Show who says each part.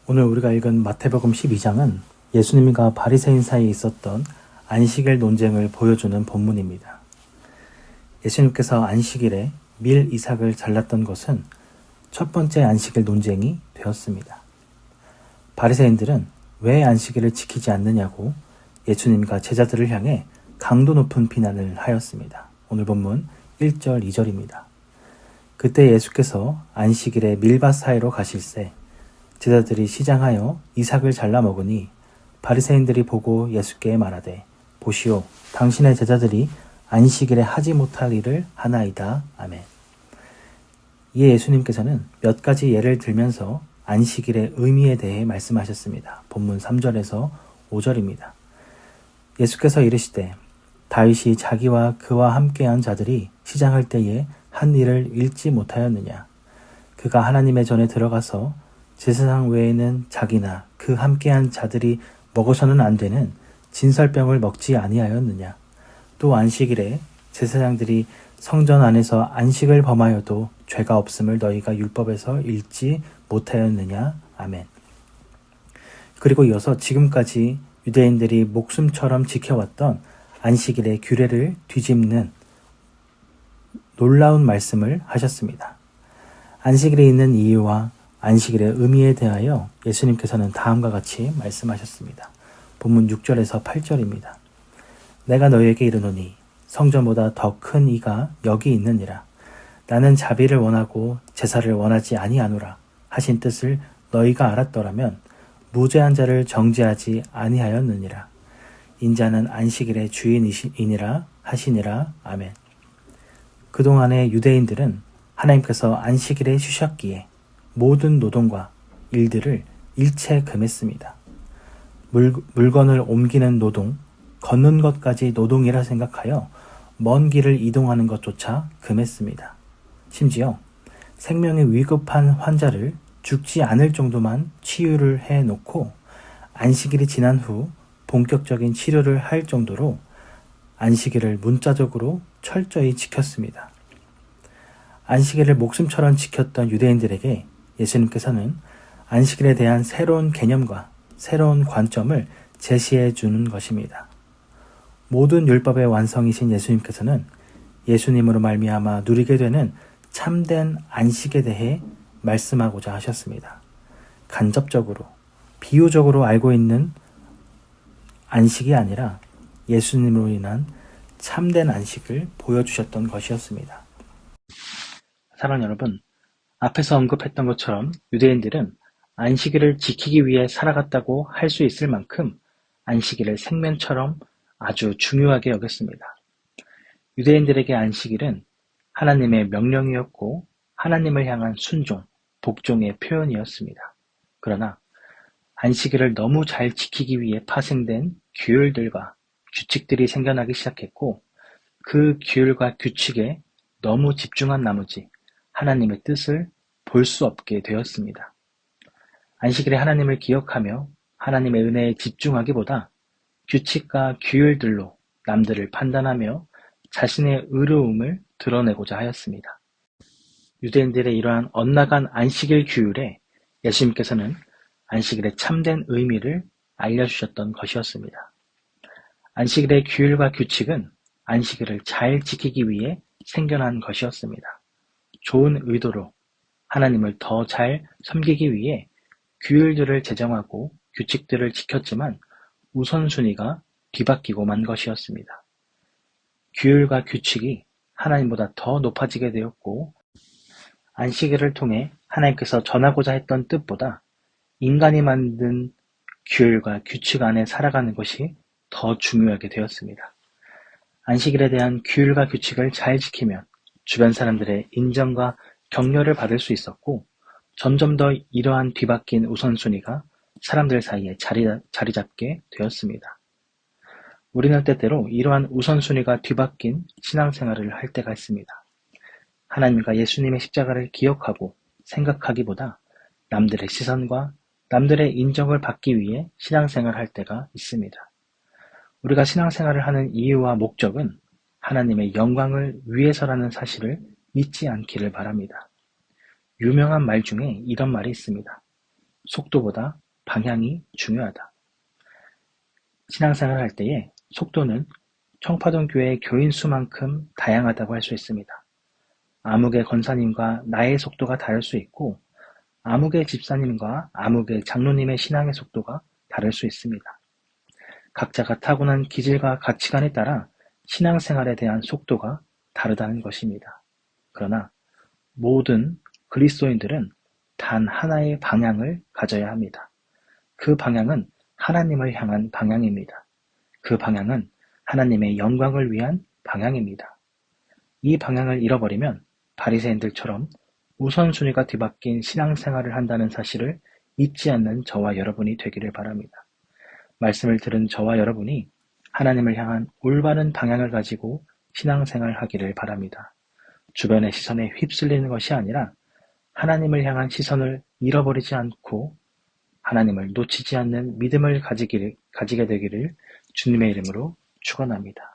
Speaker 1: 오늘 우리가 읽은 마태복음 12장은 예수님과 바리새인 사이에 있었던 안식일 논쟁을 보여주는 본문입니다. 예수님께서 안식일에 밀 이삭을 잘랐던 것은 첫 번째 안식일 논쟁이 되었습니다. 바리새인들은 왜 안식일을 지키지 않느냐고 예수님과 제자들을 향해 강도 높은 비난을 하였습니다. 오늘 본문 1절, 2절입니다. 그때 예수께서 안식일에 밀밭 사이로 가실새 제자들이 시장하여 이삭을 잘라 먹으니 바리새인들이 보고 예수께 말하되 보시오, 당신의 제자들이 안식일에 하지 못할 일을 하나이다. 아멘. 이에 예수님께서는 몇 가지 예를 들면서 안식일의 의미에 대해 말씀하셨습니다. 본문 3절에서 5절입니다. 예수께서 이르시되 다윗이 자기와 그와 함께한 자들이 시장할 때에 한 일을 잃지 못하였느냐. 그가 하나님의 전에 들어가서 제사장 외에는 자기나 그 함께한 자들이 먹어서는 안 되는 진설병을 먹지 아니하였느냐. 또 안식일에 제사장들이 성전 안에서 안식을 범하여도 죄가 없음을 너희가 율법에서 읽지 못하였느냐. 아멘. 그리고 이어서 지금까지 유대인들이 목숨처럼 지켜왔던 안식일의 규례를 뒤집는 놀라운 말씀을 하셨습니다. 안식일에 있는 이유와 안식일의 의미에 대하여 예수님께서는 다음과 같이 말씀하셨습니다. 본문 6절에서 8절입니다. 내가 너희에게 이르노니 성전보다 더 큰 이가 여기 있느니라. 나는 자비를 원하고 제사를 원하지 아니하노라 하신 뜻을 너희가 알았더라면 무죄한 자를 정죄하지 아니하였느니라. 인자는 안식일의 주인이니라 하시니라. 아멘. 그동안의 유대인들은 하나님께서 안식일에 쉬셨기에 모든 노동과 일들을 일체 금했습니다. 물건을 옮기는 노동, 걷는 것까지 노동이라 생각하여 먼 길을 이동하는 것조차 금했습니다. 심지어 생명이 위급한 환자를 죽지 않을 정도만 치유를 해놓고 안식일이 지난 후 본격적인 치료를 할 정도로 안식일을 문자적으로 철저히 지켰습니다. 안식일을 목숨처럼 지켰던 유대인들에게 예수님께서는 안식일에 대한 새로운 개념과 새로운 관점을 제시해 주는 것입니다. 모든 율법의 완성이신 예수님께서는 예수님으로 말미암아 누리게 되는 참된 안식에 대해 말씀하고자 하셨습니다. 간접적으로, 비유적으로 알고 있는 안식이 아니라 예수님으로 인한 참된 안식을 보여주셨던 것이었습니다. 사랑하는 여러분, 앞에서 언급했던 것처럼 유대인들은 안식일을 지키기 위해 살아갔다고 할 수 있을 만큼 안식일을 생명처럼 아주 중요하게 여겼습니다. 유대인들에게 안식일은 하나님의 명령이었고 하나님을 향한 순종, 복종의 표현이었습니다. 그러나 안식일을 너무 잘 지키기 위해 파생된 규율들과 규칙들이 생겨나기 시작했고 그 규율과 규칙에 너무 집중한 나머지 하나님의 뜻을 볼 수 없게 되었습니다. 안식일에 하나님을 기억하며 하나님의 은혜에 집중하기보다 규칙과 규율들로 남들을 판단하며 자신의 의로움을 드러내고자 하였습니다. 유대인들의 이러한 엇나간 안식일 규율에 예수님께서는 안식일의 참된 의미를 알려주셨던 것이었습니다. 안식일의 규율과 규칙은 안식일을 잘 지키기 위해 생겨난 것이었습니다. 좋은 의도로 하나님을 더 잘 섬기기 위해 규율들을 제정하고 규칙들을 지켰지만 우선순위가 뒤바뀌고 만 것이었습니다. 규율과 규칙이 하나님보다 더 높아지게 되었고 안식일을 통해 하나님께서 전하고자 했던 뜻보다 인간이 만든 규율과 규칙 안에 살아가는 것이 더 중요하게 되었습니다. 안식일에 대한 규율과 규칙을 잘 지키면 주변 사람들의 인정과 격려를 받을 수 있었고 점점 더 이러한 뒤바뀐 우선순위가 사람들 사이에 자리 잡게 되었습니다. 우리는 때때로 이러한 우선순위가 뒤바뀐 신앙생활을 할 때가 있습니다. 하나님과 예수님의 십자가를 기억하고 생각하기보다 남들의 시선과 남들의 인정을 받기 위해 신앙생활을 할 때가 있습니다. 우리가 신앙생활을 하는 이유와 목적은 하나님의 영광을 위해서라는 사실을 잊지 않기를 바랍니다. 유명한 말 중에 이런 말이 있습니다. 속도보다 방향이 중요하다. 신앙생활을 할 때에 속도는 청파동교회 교인 수만큼 다양하다고 할 수 있습니다. 아무개 권사님과 나의 속도가 다를 수 있고 아무개 집사님과 아무개 장로님의 신앙의 속도가 다를 수 있습니다. 각자가 타고난 기질과 가치관에 따라 신앙생활에 대한 속도가 다르다는 것입니다. 그러나 모든 그리스도인들은 단 하나의 방향을 가져야 합니다. 그 방향은 하나님을 향한 방향입니다. 그 방향은 하나님의 영광을 위한 방향입니다. 이 방향을 잃어버리면 바리새인들처럼 우선순위가 뒤바뀐 신앙생활을 한다는 사실을 잊지 않는 저와 여러분이 되기를 바랍니다. 말씀을 들은 저와 여러분이 하나님을 향한 올바른 방향을 가지고 신앙생활하기를 바랍니다. 주변의 시선에 휩쓸리는 것이 아니라 하나님을 향한 시선을 잃어버리지 않고 하나님을 놓치지 않는 믿음을 가지게 되기를 주님의 이름으로 축원합니다.